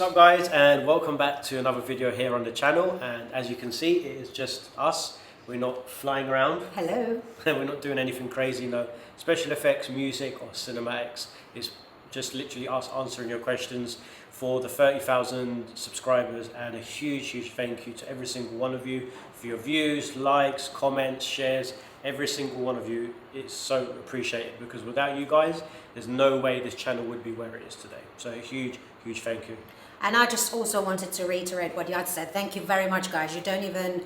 What's up guys, and welcome back to another video here on the channel. And as you can see, it is just us. We're not flying around. Hello. We're not doing anything crazy, no special effects, music or cinematics. It's just literally us answering your questions for the 30,000 subscribers, and a huge thank you to every single one of you for your views, likes, comments, shares. Every single one of you, it's so appreciated, because without you guys there's no way this channel would be where it is today. So a huge thank you. And I just also wanted to reiterate what Yad said. Thank you very much, guys. You don't even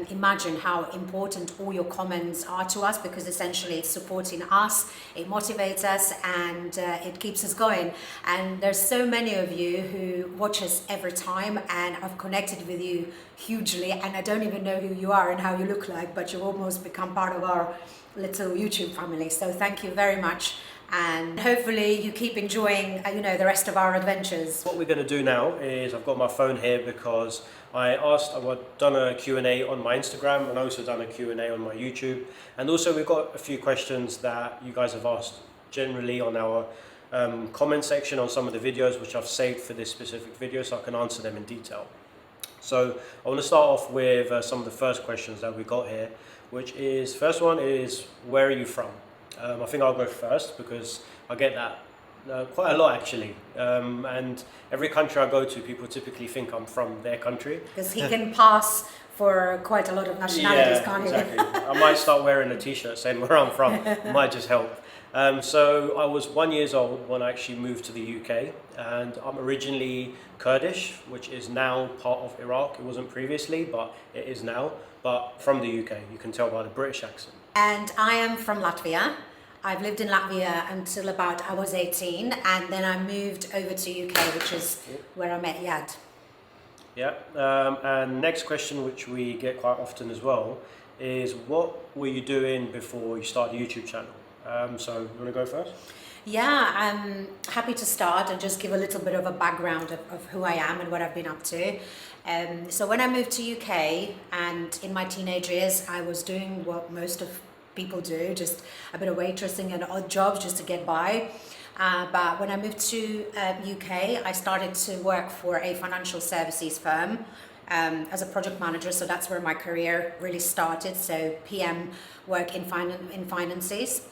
imagine how important all your comments are to us, because essentially it's supporting us, it motivates us, and it keeps us going. And there's so many of you who watch us every time, and I've connected with you hugely, and I don't even know who you are and how you look like, but you've almost become part of our little YouTube family. So thank you very much. And hopefully you keep enjoying the rest of our adventures. What we're going to do now is, I've got my phone here because I've done a Q&A on my Instagram and also done a Q&A on my YouTube, and also we've got a few questions that you guys have asked generally on our comment section on some of the videos, which I've saved for this specific video so I can answer them in detail. So I want to start off with some of the first questions that we got here, which is, first one is, where are you from? I think I'll go first because I get that quite a lot actually, and every country I go to, people typically think I'm from their country. Because he can pass for quite a lot of nationalities, can't he? Exactly. I might start wearing a t-shirt saying where I'm from. It might just help. So I was 1 year old when I actually moved to the UK, and I'm originally Kurdish, which is now part of Iraq. It wasn't previously, but it is now, but from the UK. You can tell by the British accent. And I am from Latvia. I've lived in Latvia until about I was 18, and then I moved over to UK, which is where I met Yad. Yeah, and next question, which we get quite often as well, is what were you doing before you started a YouTube channel? So you want to go first? Yeah, I'm happy to start and just give a little bit of a background of who I am and what I've been up to. So when I moved to UK, and in my teenage years, I was doing what most of people do, just a bit of waitressing and odd jobs just to get by. But when I moved to UK, I started to work for a financial services firm as a project manager. So that's where my career really started. So PM work in finances.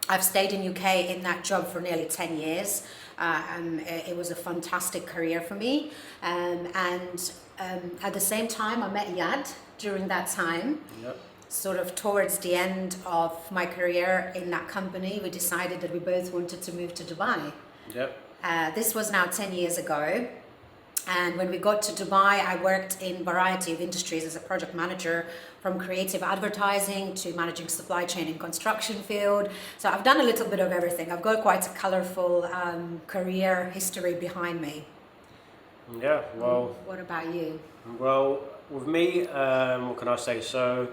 I've stayed in UK in that job for nearly 10 years. And it was a fantastic career for me. And at the same time, I met Yad during that time. Yep. Sort of towards the end of my career in that company, we decided that we both wanted to move to Dubai. Yep. This was now 10 years ago. And when we got to Dubai, I worked in a variety of industries as a project manager, from creative advertising to managing supply chain in construction field. So I've done a little bit of everything. I've got quite a colorful career history behind me. Yeah, well... What about you? Well, with me, what can I say? So,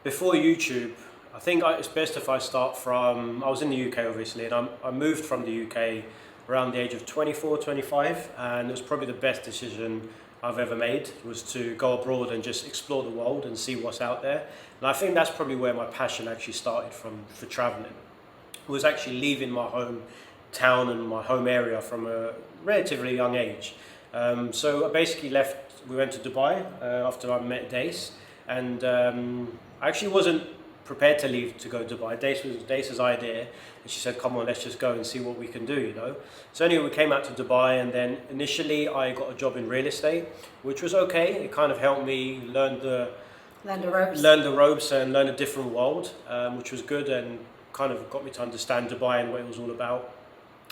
before YouTube, I think it's best if I start from... I was in the UK obviously, and I moved from the UK around the age of 24, 25, and it was probably the best decision I've ever made, was to go abroad and just explore the world and see what's out there. And I think that's probably where my passion actually started from, for traveling. It was actually leaving my hometown and my home area from a relatively young age. So I basically left, we went to Dubai after I met Dace, and I actually wasn't prepared to leave to go to Dubai. Dace's idea, and she said, come on, let's just go and see what we can do, So anyway, we came out to Dubai, and then initially I got a job in real estate, which was okay. It kind of helped me learn the ropes and learn a different world, which was good, and kind of got me to understand Dubai and what it was all about.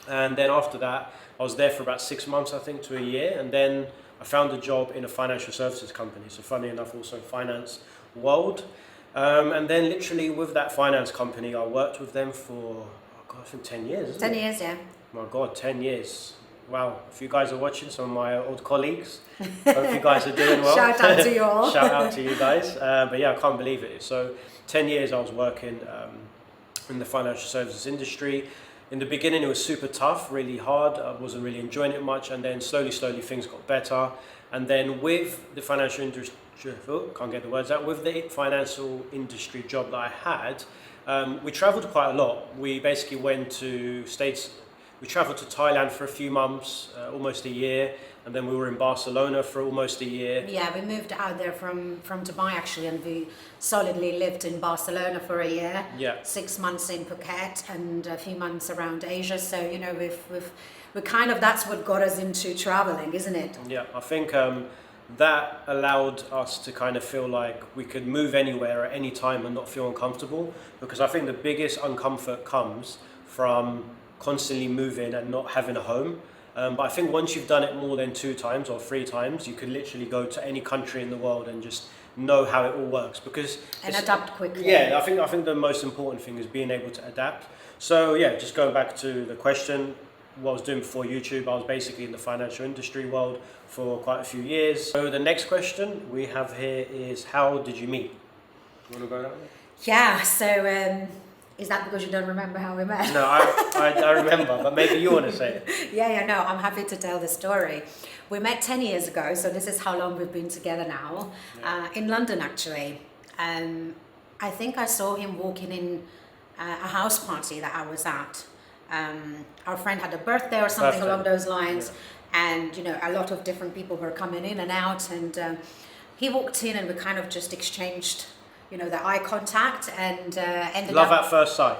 And then after that, I was there for about 6 months, I think, to a year, and then I found a job in a financial services company. So funny enough, also finance world. And then literally with that finance company, I worked with them for, I think 10 years, isn't it? 10 years, yeah. My God, 10 years. Wow. If you guys are watching, some of my old colleagues, hope you guys are doing well. Shout out to you all. Shout out to you guys. But yeah, I can't believe it. So 10 years I was working in the financial services industry. In the beginning it was super tough, really hard. I wasn't really enjoying it much, and then slowly things got better. And then with the financial industry, can't get the words out, with the financial industry job that I had, we traveled quite a lot. We basically went to States, we traveled to Thailand for a few months, almost a year. and then we were in Barcelona for almost a year. Yeah, we moved out there from Dubai actually, and we solidly lived in Barcelona for a year. Yeah. 6 months in Phuket and a few months around Asia. So you know, we kind of, that's what got us into traveling, isn't it? Yeah, I think that allowed us to kind of feel like we could move anywhere at any time and not feel uncomfortable, because I think the biggest uncomfort comes from constantly moving and not having a home. But I think once you've done it more than 2 times or 3 times, you could literally go to any country in the world and just know how it all works, because And adapt quickly. yeah, I think the most important thing is being able to adapt. So yeah, just going back to the question, what I was doing before YouTube, I was basically in the financial industry world for quite a few years. So the next question we have here is, how did you meet? You want to go that way? Yeah. So is that because you don't remember how we met? No, I remember, but maybe you want to say it. Yeah, no, I'm happy to tell the story. We met 10 years ago, so this is how long we've been together now, in London actually. I think I saw him walking in a house party that I was at. Our friend had a birthday or something along those lines, and you know, a lot of different people were coming in and out, and he walked in and we kind of just exchanged, you know, the eye contact, and ended Love up... at first sight,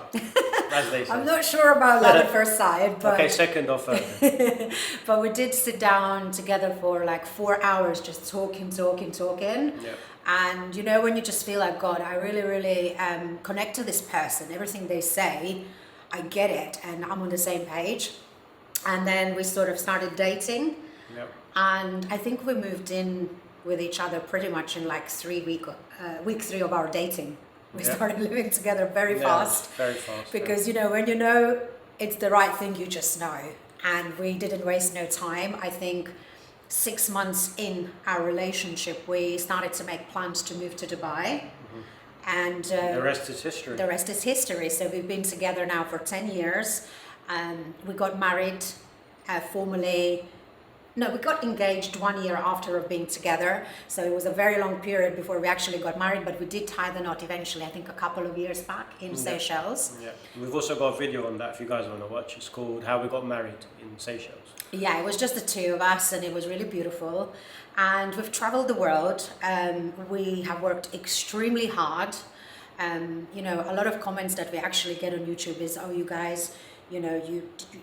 as they say. I'm not sure about love at first sight, but... Okay, second or third. But we did sit down together for like 4 hours, just talking. Yeah. And you know, when you just feel like, God, I really connect to this person, everything they say, I get it, and I'm on the same page. And then we sort of started dating. Yep. And I think we moved in with each other pretty much in like week 3 of our dating. We started living together very fast. Very fast. Because you know, when you know it's the right thing, you just know. And we didn't waste no time. I think 6 months in our relationship, we started to make plans to move to Dubai. Mm-hmm. And the rest is history. The rest is history. So we've been together now for 10 years. We got married formally. No, we got engaged 1 year after being together. So it was a very long period before we actually got married, but we did tie the knot eventually, I think a couple of years back in Seychelles. Yeah, we've also got a video on that if you guys want to watch. It's called How We Got Married in Seychelles. Yeah, it was just the 2 of us, and it was really beautiful. And we've traveled the world. We have worked extremely hard. You know, a lot of comments that we actually get on YouTube is, oh, you guys, you know,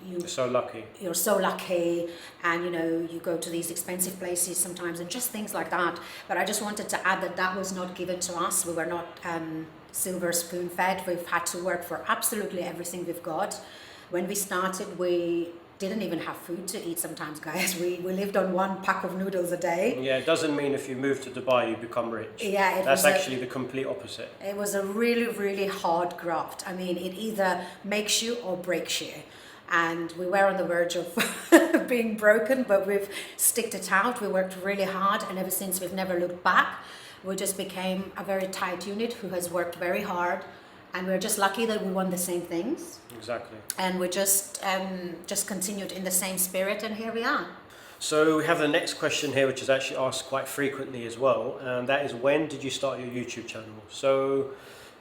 you're so lucky. You're so lucky, and you know, you go to these expensive places sometimes, and just things like that. But I just wanted to add that that was not given to us. We were not silver spoon fed. We've had to work for absolutely everything we've got. When we started, we didn't even have food to eat sometimes, guys. We lived on 1 pack of noodles a day. Yeah, it doesn't mean if you move to Dubai you become rich. Yeah, that's actually the complete opposite. It was a really hard graft. I mean, it either makes you or breaks you. And we were on the verge of being broken, but we've sticked it out. We worked really hard, and ever since we've never looked back. We just became a very tight unit who has worked very hard. And we're just lucky that we want the same things. Exactly. And we just continued in the same spirit, and here we are. So we have the next question here, which is actually asked quite frequently as well, and that is, when did you start your YouTube channel? So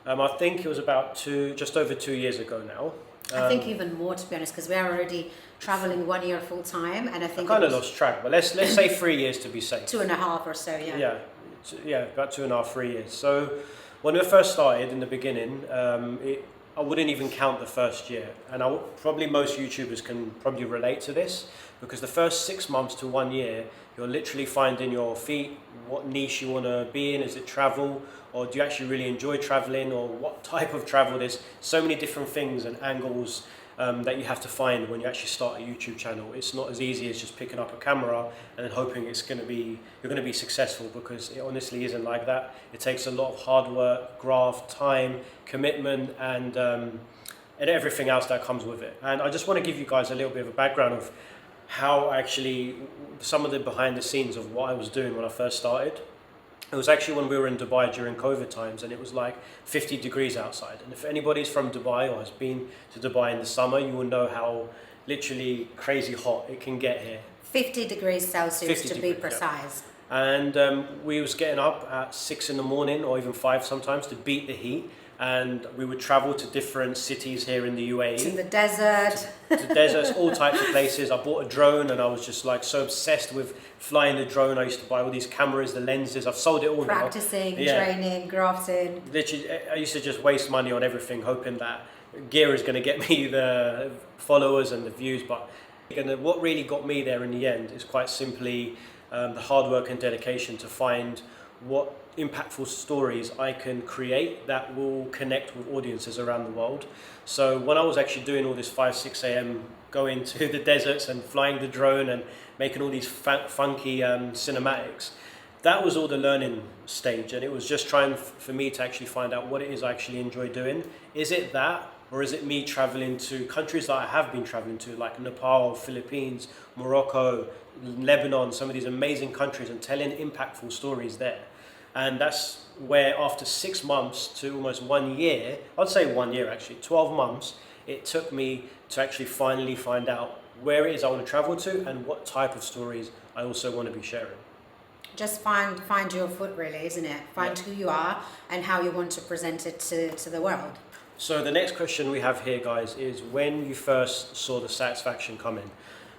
I think it was about just over 2 years ago now. I think even more, to be honest, because we're already traveling 1 year full time, and I think I kind of lost track, but let's say 3 years to be safe. 2.5 or so, yeah. Yeah, about 2.5, 3 years. So when we first started in the beginning, I wouldn't even count the first year, and probably most YouTubers can probably relate to this, because the first 6 months to 1 year, you're literally finding your feet, what niche you want to be in. Is it travel, or do you actually really enjoy traveling, or what type of travel? There's so many different things and angles that you have to find when you actually start a YouTube channel. It's not as easy as just picking up a camera and then hoping you're going to be successful, because it honestly isn't like that. It takes a lot of hard work, graft, time, commitment, and everything else that comes with it. And I just want to give you guys a little bit of a background of how actually some of the behind the scenes of what I was doing when I first started. It was actually when we were in Dubai during COVID times, and it was like 50 degrees outside. And if anybody's from Dubai or has been to Dubai in the summer, you will know how literally crazy hot it can get here. 50 degrees Celsius to be precise. Yeah. And we was getting up at 6 in the morning, or even 5 sometimes, to beat the heat. and we would travel to different cities here in the UAE. To the desert. To deserts, all types of places. I bought a drone and I was just like so obsessed with flying the drone. I used to buy all these cameras, the lenses. I've sold it all now. Practicing, training, grafting. Literally, I used to just waste money on everything, hoping that gear is going to get me the followers and the views. But what really got me there in the end is quite simply the hard work and dedication to find what impactful stories I can create that will connect with audiences around the world. So when I was actually doing all this 5-6 a.m. going to the deserts and flying the drone and making all these funky cinematics, that was all the learning stage, and it was just trying for me to actually find out what it is I actually enjoy doing. Is it that, or is it me traveling to countries that I have been traveling to, like Nepal, Philippines, Morocco, Lebanon, some of these amazing countries, and telling impactful stories there? And that's where after 6 months to almost 1 year, I'd say 1 year actually, 12 months, it took me to actually finally find out where it is I want to travel to and what type of stories I also want to be sharing. Just find your foot, really, isn't it? Find who you are and how you want to present it to the world. So the next question we have here, guys, is when you first saw the satisfaction coming.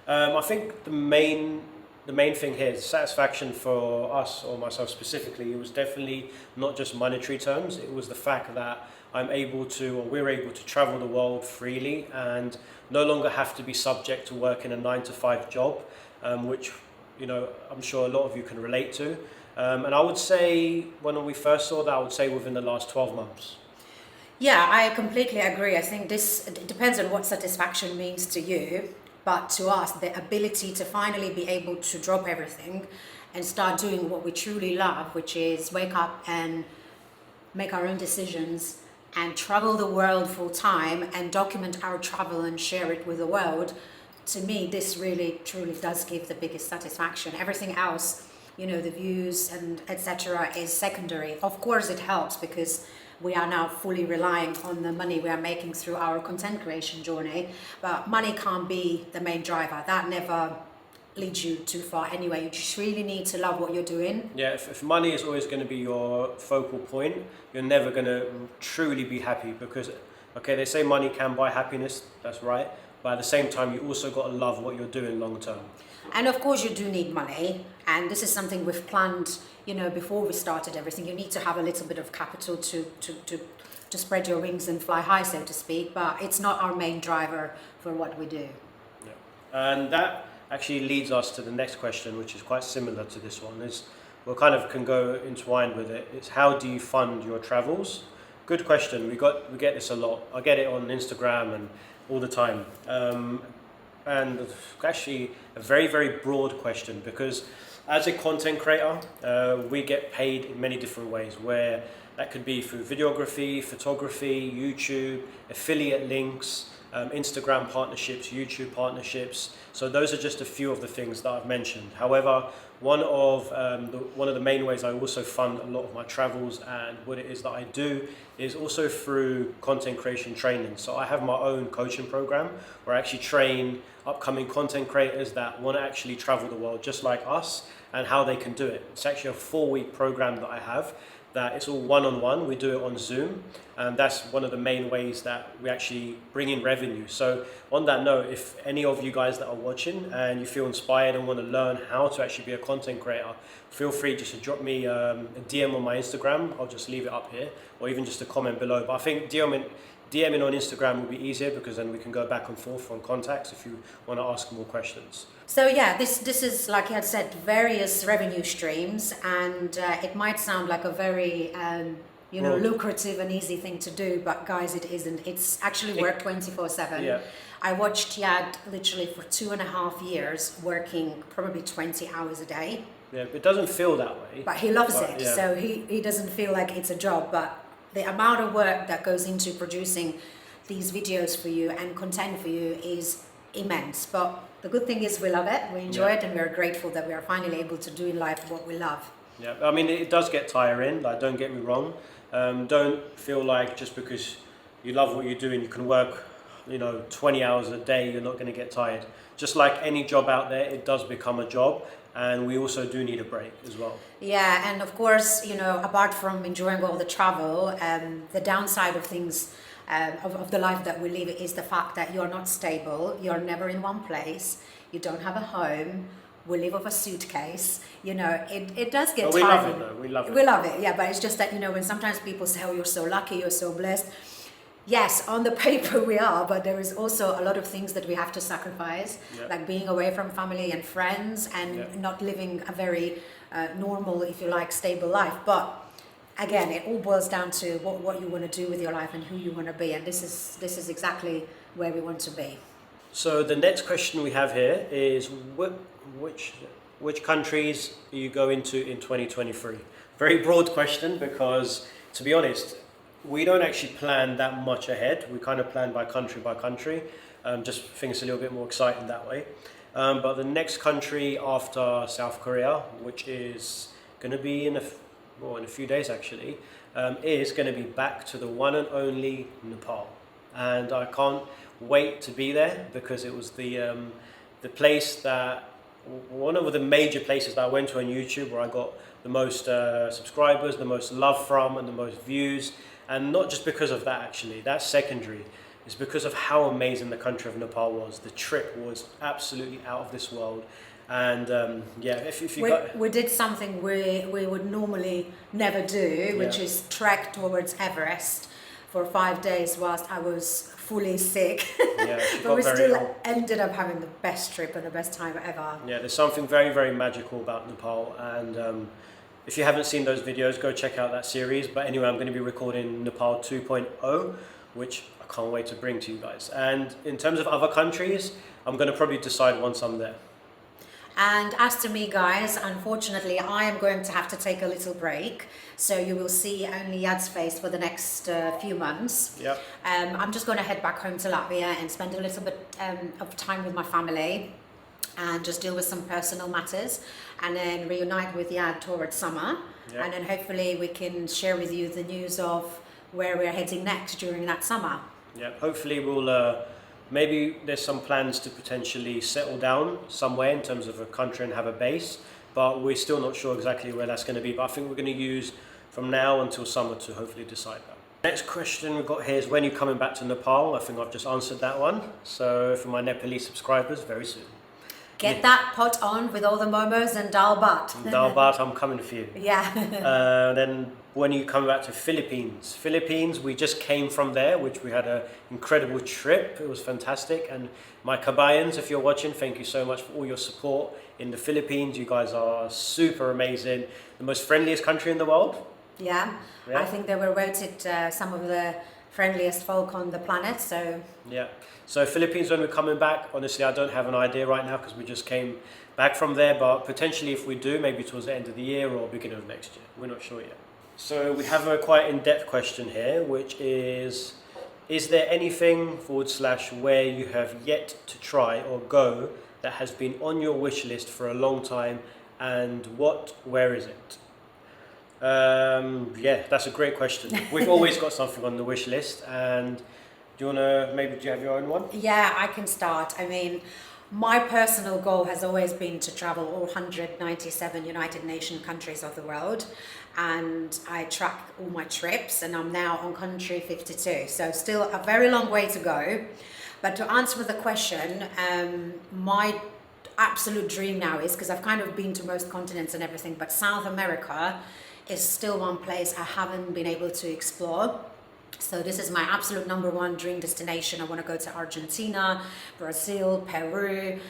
I think the main thing here is satisfaction for us, or myself specifically. It was definitely not just monetary terms. It was the fact that we're able to travel the world freely and no longer have to be subject to work in a 9-to-5 job, which, you know, I'm sure a lot of you can relate to. And I would say when we first saw that, I would say within the last 12 months. Yeah, I completely agree. I think it depends on what satisfaction means to you. But to us, the ability to finally be able to drop everything and start doing what we truly love, which is wake up and make our own decisions and travel the world full time and document our travel and share it with the world. To me, this really truly does give the biggest satisfaction. Everything else, you know, the views and etc. is secondary. Of course, it helps because we are now fully relying on the money we are making through our content creation journey, but money can't be the main driver. That never leads you too far anyway. You just really need to love what you're doing. Yeah, if money is always going to be your focal point, you're never going to truly be happy because, okay, they say money can buy happiness, that's right, but at the same time, you also got to love what you're doing long term. And of course you do need money, and this is something we've planned, you know, before we started everything. You need to have a little bit of capital to spread your wings and fly high, so to speak, but it's not our main driver for what we do. Yeah. And that actually leads us to the next question, which is quite similar to this one. Well, kind of can go entwined with it. It's how do you fund your travels? Good question. We get this a lot. I get it on Instagram and all the time. And actually a very, very broad question, because as a content creator, we get paid in many different ways, where that could be through videography, photography, YouTube, affiliate links, Instagram partnerships, YouTube partnerships. So those are just a few of the things that I've mentioned. However, one of the main ways I also fund a lot of my travels and what it is that I do is also through content creation training. So I have my own coaching program where I actually train upcoming content creators that want to actually travel the world just like us and how they can do it. It's actually a 4-week program that I have, that it's all one-on-one. We do it on Zoom, and that's one of the main ways that we actually bring in revenue. So on that note, if any of you guys that are watching and you feel inspired and want to learn how to actually be a content creator, feel free just to drop me a DM on my Instagram. I'll just leave it up here, or even just a comment below. But I think DMing on Instagram will be easier, because then we can go back and forth on contacts if you want to ask more questions. So yeah, this is, like you had said, various revenue streams, and it might sound like a very lucrative and easy thing to do, but guys, it isn't. It's actually work 24/7. Yeah. I watched Yad literally for 2.5 years working probably 20 hours a day. Yeah, it doesn't feel that way. But he loves it, yeah. so he doesn't feel like it's a job, but the amount of work that goes into producing these videos for you and content for you is immense. But the good thing is we love it, we enjoy it, and we're grateful that we are finally able to do in life what we love. Yeah, I mean, it does get tiring, like, don't get me wrong. Don't feel like just because you love what you're doing, you can work, 20 hours a day, you're not going to get tired. Just like any job out there, it does become a job, and we also do need a break as well. Yeah, and of course, apart from enjoying all the travel, the downside of things, of the life that we live, is the fact that you're not stable, you're never in one place, you don't have a home, we live off a suitcase, it does get But we tiring. love it though, we love it. We love it, yeah, but it's just that, when sometimes people say, oh, you're so lucky, you're so blessed. Yes, on the paper we are, but there is also a lot of things that we have to sacrifice, like being away from family and friends and not living a very normal, if you like, stable life. But again, it all boils down to what you want to do with your life and who you want to be, and this is exactly where we want to be. So the next question we have here is which countries are you going to in 2023? Very broad question, because to be honest, we don't actually plan that much ahead. We kind of plan by country. Just think it's a little bit more exciting that way. But the next country after South Korea, which is going to be in a few days actually, is going to be back to the one and only Nepal. And I can't wait to be there, because it was the place that, one of the major places that I went to on YouTube where I got the most subscribers, the most love from, and the most views. And not just because of that, actually, that's secondary. It's because of how amazing the country of Nepal was. The trip was absolutely out of this world. And if you we did something we would normally never do, which is trek towards Everest for 5 days whilst I was fully sick. But we still ended up having the best trip and the best time ever. Yeah, there's something very, very magical about Nepal. And if you haven't seen those videos, go check out that series. But anyway, I'm going to be recording Nepal 2.0, which I can't wait to bring to you guys. And in terms of other countries, I'm going to probably decide once I'm there. And as to me, guys, unfortunately, I am going to have to take a little break. So you will see only Yad's face for the next few months. Yep. I'm just going to head back home to Latvia and spend a little bit of time with my family and just deal with some personal matters, and then reunite with Yad towards summer. Yep. And then hopefully we can share with you the news of where we're heading next during that summer. Yeah, hopefully we'll... maybe there's some plans to potentially settle down somewhere in terms of a country and have a base, but we're still not sure exactly where that's going to be. But I think we're going to use from now until summer to hopefully decide that. Next question we've got here is, when are you coming back to Nepal? I think I've just answered that one. So for my Nepalese subscribers, very soon. Get that pot on with all the momos and dal bhat. Dal bhat, I'm coming for you. Yeah. Then when are you coming back to Philippines? Philippines, we just came from there, which we had an incredible trip. It was fantastic. And my Kabayans, if you're watching, thank you so much for all your support in the Philippines. You guys are super amazing. The most friendliest country in the world. Yeah. I think they were voted some of the friendliest folk on the planet. So Philippines, when we're coming back, honestly, I don't have an idea right now because we just came back from there. But potentially, if we do, maybe towards the end of the year or beginning of next year. We're not sure yet. So we have a quite in-depth question here, which is there anything / where you have yet to try or go that has been on your wish list for a long time, and where is it? That's a great question. We've always got something on the wish list, and do you have your own one? Yeah, I can start. I mean, my personal goal has always been to travel all 197 United Nations countries of the world, and I track all my trips, and I'm now on country 52, so still a very long way to go. But to answer the question, my absolute dream now is, because I've kind of been to most continents and everything, but South America is still one place I haven't been able to explore. So this is my absolute #1 dream destination. I want to go to Argentina, Brazil, Peru,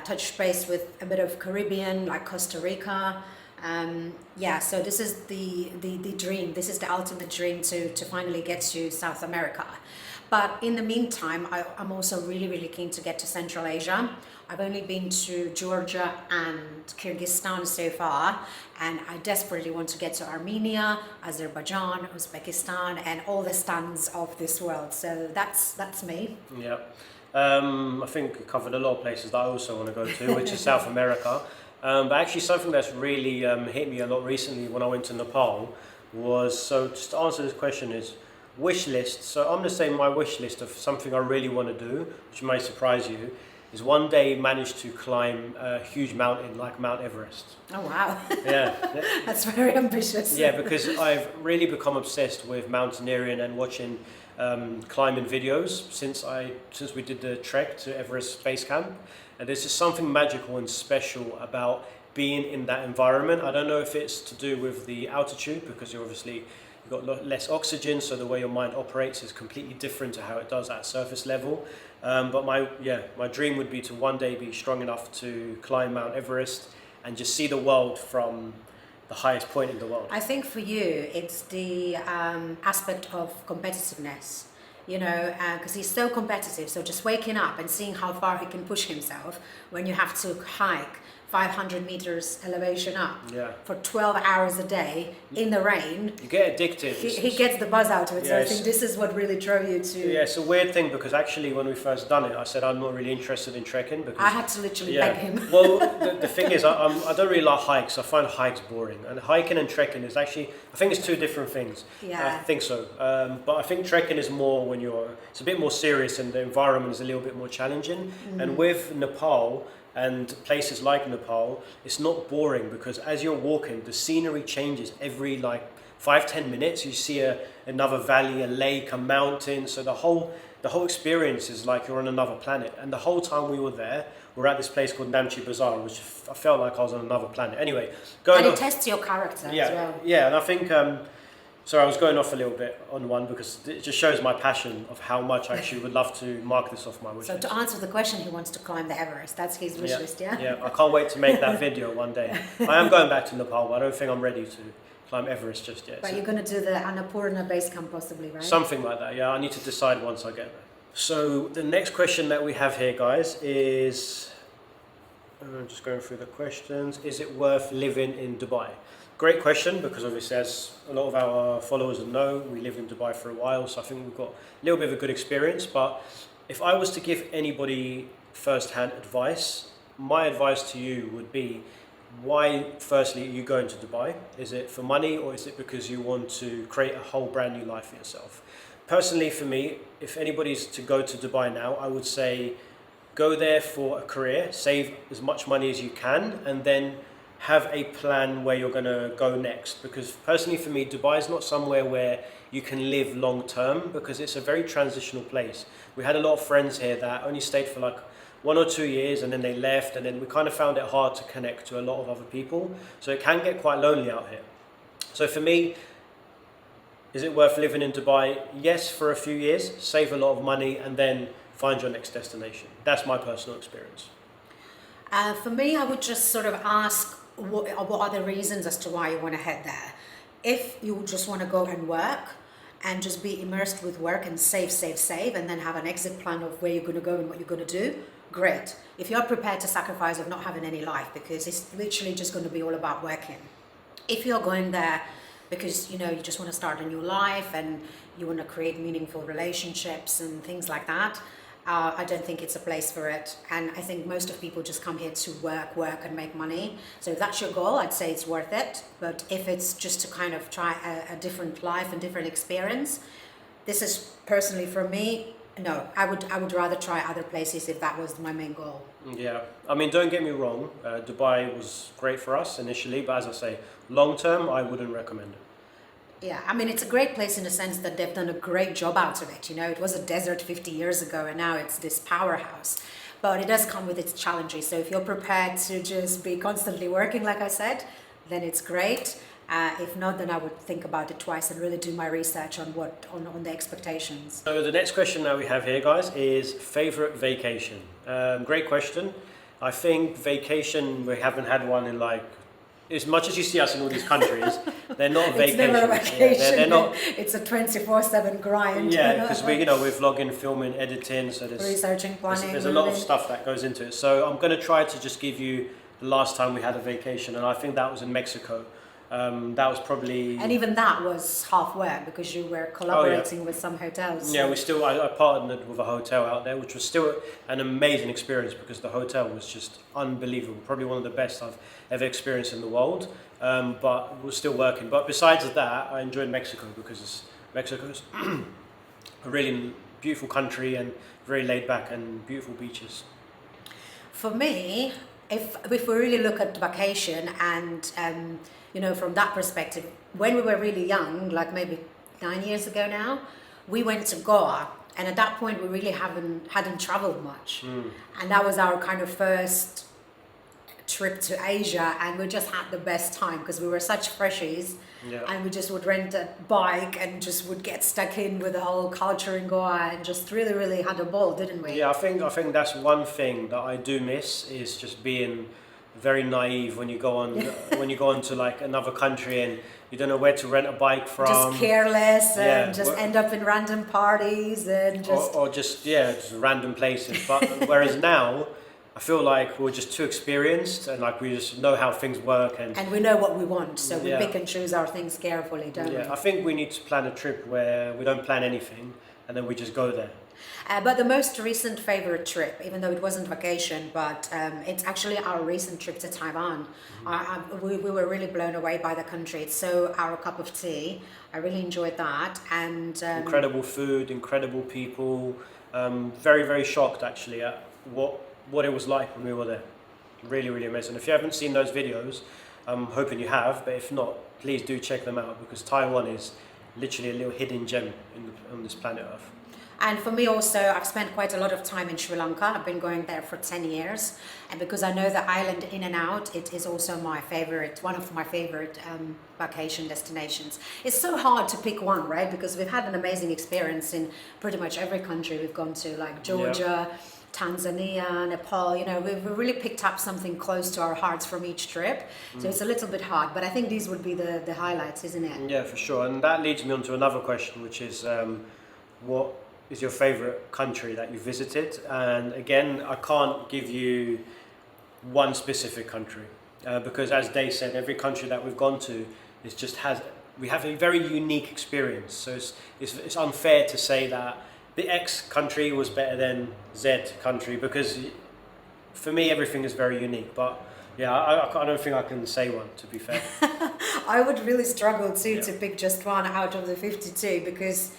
touch base with a bit of Caribbean, like Costa Rica. So this is the dream. This is the ultimate dream to finally get to South America. But in the meantime, I'm also really, really keen to get to Central Asia. I've only been to Georgia and Kyrgyzstan so far, and I desperately want to get to Armenia, Azerbaijan, Uzbekistan, and all the stands of this world. So that's me. Yeah. I think we covered a lot of places that I also want to go to, which is South America. But actually something that's really hit me a lot recently when I went to Nepal was, so just to answer this question is, wish list. So I'm going to say my wish list of something I really want to do, which may surprise you, is one day manage to climb a huge mountain like Mount Everest. Oh wow. Yeah. That's very ambitious. Yeah, because I've really become obsessed with mountaineering and watching climbing videos since we did the trek to Everest Base Camp, and there's just something magical and special about being in that environment. I don't know if it's to do with the altitude, because you've got less oxygen, so the way your mind operates is completely different to how it does at surface level. But my dream would be to one day be strong enough to climb Mount Everest and just see the world from the highest point in the world. I think for you, it's the aspect of competitiveness, because he's so competitive. So just waking up and seeing how far he can push himself when you have to hike 500 meters elevation up for 12 hours a day in the rain. You get addicted. He gets the buzz out of it. So I think this is what really drove you to... Yeah, it's a weird thing, because actually when we first done it, I said I'm not really interested in trekking. Because I had to literally beg him. Well, the thing is, I don't really like hikes. I find hikes boring. And hiking and trekking is actually, I think it's two different things. Yeah. I think so. But I think trekking is more when it's a bit more serious and the environment is a little bit more challenging. And with Nepal, and places like Nepal, it's not boring, because as you're walking, the scenery changes every 5-10 minutes. You see another valley, a lake, a mountain. So the whole experience is like you're on another planet. And the whole time we were there, we're at this place called Namche Bazaar, which I felt like I was on another planet. Anyway, it tests your character as well. Yeah, and I think. So I was going off a little bit on one, because it just shows my passion of how much I actually would love to mark this off my wish list. So to answer the question, he wants to climb the Everest. That's his wish list, yeah? Yeah, I can't wait to make that video one day. I am going back to Nepal, but I don't think I'm ready to climb Everest just yet. But you're going to do the Annapurna base camp possibly, right? Something like that, yeah. I need to decide once I get there. So the next question that we have here, guys, is... I'm just going through the questions. Is it worth living in Dubai? Great question, because obviously, as a lot of our followers know, we lived in Dubai for a while, so I think we've got a little bit of a good experience. But if I was to give anybody first-hand advice, my advice to you would be, why, firstly, are you going to Dubai? Is it for money, or is it because you want to create a whole brand new life for yourself? Personally, for me, if anybody's to go to Dubai now, I would say go there for a career, save as much money as you can, and then have a plan where you're going to go next. Because personally for me, Dubai is not somewhere where you can live long term, because it's a very transitional place. We had a lot of friends here that only stayed for 1 or 2 years, and then they left, and then we kind of found it hard to connect to a lot of other people. So it can get quite lonely out here. So for me, is it worth living in Dubai? Yes, for a few years, save a lot of money, and then find your next destination. That's my personal experience. For me, I would just sort of ask, what are the reasons as to why you want to head there? If you just want to go and work and just be immersed with work and save, and then have an exit plan of where you're going to go and what you're going to do, great. If you're prepared to sacrifice of not having any life, because it's literally just going to be all about working. If you're going there because you just want to start a new life and you want to create meaningful relationships and things like that, I don't think it's a place for it. And I think most of people just come here to work and make money. So if that's your goal, I'd say it's worth it. But if it's just to kind of try a different life and different experience, this is personally for me, no, I would rather try other places if that was my main goal. Yeah, I mean, don't get me wrong, Dubai was great for us initially, but as I say, long term, I wouldn't recommend it. Yeah, I mean, it's a great place in the sense that they've done a great job out of it. It was a desert 50 years ago, and now it's this powerhouse. But it does come with its challenges. So if you're prepared to just be constantly working, like I said, then it's great. If not, then I would think about it twice and really do my research on on the expectations. So the next question that we have here, guys, is favorite vacation. Great question. I think vacation, we haven't had one in as much as you see us in all these countries, they're not vacations. It's never a vacation. Yeah, they're not. It's a 24/7 grind. Yeah, because we're vlogging, filming, editing, so there's researching, planning. There's a lot of stuff that goes into it. So I'm going to try to just give you the last time we had a vacation, and I think that was in Mexico. That was probably... And even that was half work because you were collaborating with some hotels. Yeah, I partnered with a hotel out there, which was still an amazing experience because the hotel was just unbelievable. Probably one of the best I've ever experienced in the world, but we're still working. But besides that, I enjoyed Mexico because Mexico's a really beautiful country and very laid back and beautiful beaches. For me, if we really look at vacation and from that perspective, when we were really young, like maybe 9 years ago now, we went to Goa, and at that point we really hadn't traveled much, and that was our kind of first trip to Asia, and we just had the best time because we were such freshies. Yeah. And we just would rent a bike and just would get stuck in with the whole culture in Goa and just really, really had a ball, didn't we? Yeah, I think that's one thing that I do miss is just being very naive when you go on when you go on to like another country and you don't know where to rent a bike from. Just careless and Yeah. just end up in random parties and just... or just random places. But whereas now, I feel like we're just too experienced and like we just know how things work And we know what we want, so we Yeah. pick and choose our things carefully, don't we? I think we need to plan a trip where we don't plan anything and then we just go there. But the most recent favorite trip, even though it wasn't vacation, but it's actually our recent trip to Taiwan. We were really blown away by the country. It's so our cup of tea. I really enjoyed that. And Incredible food, incredible people. Very, very shocked actually at what it was like when we were there. Really, really amazing. If you haven't seen those videos, I'm hoping you have, but if not, please do check them out because Taiwan is literally a little hidden gem on this planet Earth. And for me also, I've spent quite a lot of time in Sri Lanka. I've been going there for 10 years. And because I know the island in and out, it is also one of my favorite vacation destinations. It's so hard to pick one, right? Because we've had an amazing experience in pretty much every country we've gone to, like Georgia, Tanzania, Nepal. We've really picked up something close to our hearts from each trip. So it's a little bit hard, but I think these would be the highlights, isn't it? Yeah, for sure. And that leads me on to another question, which is what is your favorite country that you visited? And again, I can't give you one specific country because as Day said, every country that we've gone to we have a very unique experience. So it's unfair to say that the X country was better than Z country because for me everything is very unique. But yeah, I don't think I can say one, to be fair. I would really struggle to pick just one out of the 52 because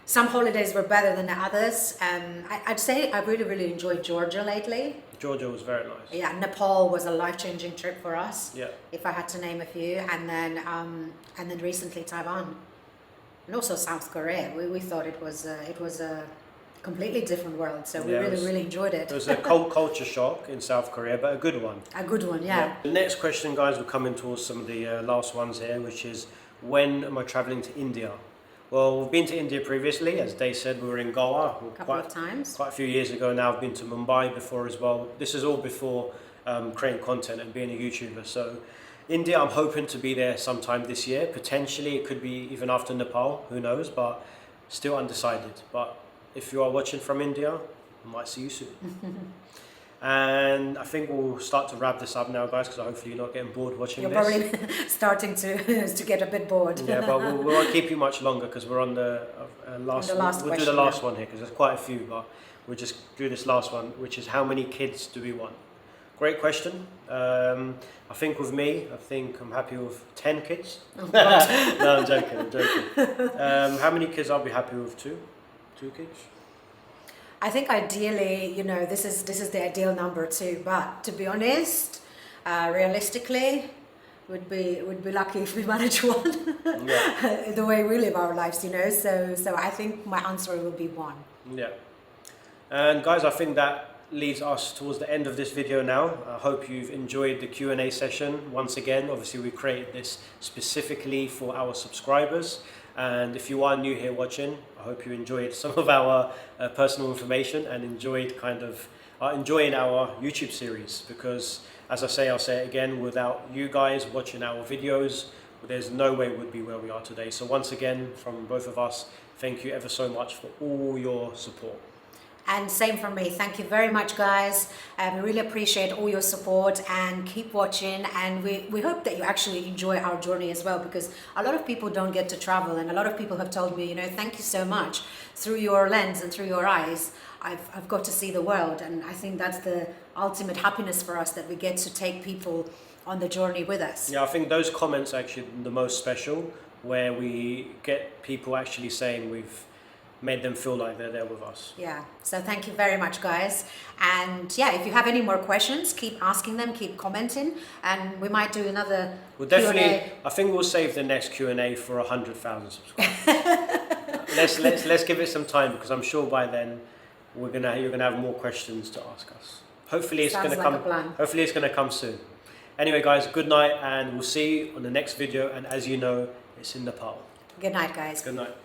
some holidays were better than the others. I'd say I really, really enjoyed Georgia lately. Georgia was very nice. Yeah, Nepal was a life-changing trip for us. Yeah. If I had to name a few, and then recently Taiwan, and also South Korea. We thought it was a completely different world, so we really enjoyed it. It was a culture shock in South Korea, but a good one. A good one, yeah. The next question, guys, we're coming towards some of the last ones here, which is when am I traveling to India? Well, we've been to India previously, as Day said. We were in Goa A couple of times. quite a few years ago now. I've been to Mumbai before as well. This is all before creating content and being a YouTuber. So India, I'm hoping to be there sometime this year. Potentially, it could be even after Nepal, who knows, but still undecided. But if you are watching from India, I might see you soon. And I think we'll start to wrap this up now, guys, because hopefully you're not getting bored watching You're this. probably starting to get a bit bored. Yeah, but we won't keep you much longer because we're on the last. We'll do the last one here because there's quite a few, but we'll just do this last one, which is how many kids do we want? Great question. I think with me, I'm happy with 10 kids. Oh, No, I'm joking. How many kids I'll be happy with? Two kids. I think ideally, this is the ideal number too. But to be honest, realistically, would be lucky if we manage one. Yeah. The way we live our lives, So I think my answer will be one. Yeah. And guys, I think that leads us towards the end of this video now. I hope you've enjoyed the Q&A session. Once again, obviously we created this specifically for our subscribers. And if you are new here watching, I hope you enjoyed some of our personal information and enjoying our YouTube series. Because as I'll say it again, without you guys watching our videos, there's no way we'd be where we are today. So once again, from both of us, thank you ever so much for all your support. And same from me. Thank you very much, guys. We really appreciate all your support and keep watching. And we hope that you actually enjoy our journey as well, because a lot of people don't get to travel. And a lot of people have told me, thank you so much. Through your lens and through your eyes, I've got to see the world. And I think that's the ultimate happiness for us, that we get to take people on the journey with us. Yeah, I think those comments are actually the most special, where we get people actually saying made them feel like they're there with us. Yeah, so thank you very much, guys. And yeah, if you have any more questions, keep asking them, keep commenting, and we might do another We'll definitely, Q&A. I think we'll save the next Q&A for 100,000 subscribers. let's give it some time, because I'm sure by then you're gonna have more questions to ask us. Hopefully it's Sounds gonna like come. a plan. Hopefully it's gonna come soon. Anyway, guys, good night, and we'll see you on the next video. And as you know, it's in Nepal. Good night, guys. Good night.